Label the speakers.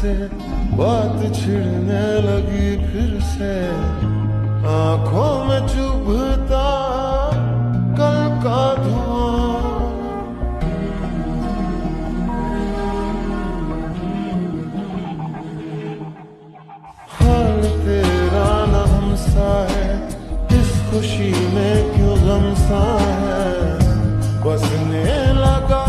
Speaker 1: से बात छिड़ने लगी फिर से, आंखों में चुभता कल का धुआं। हाल तेरा न हमसा है, इस खुशी में क्यों गम सा है, बसने लगा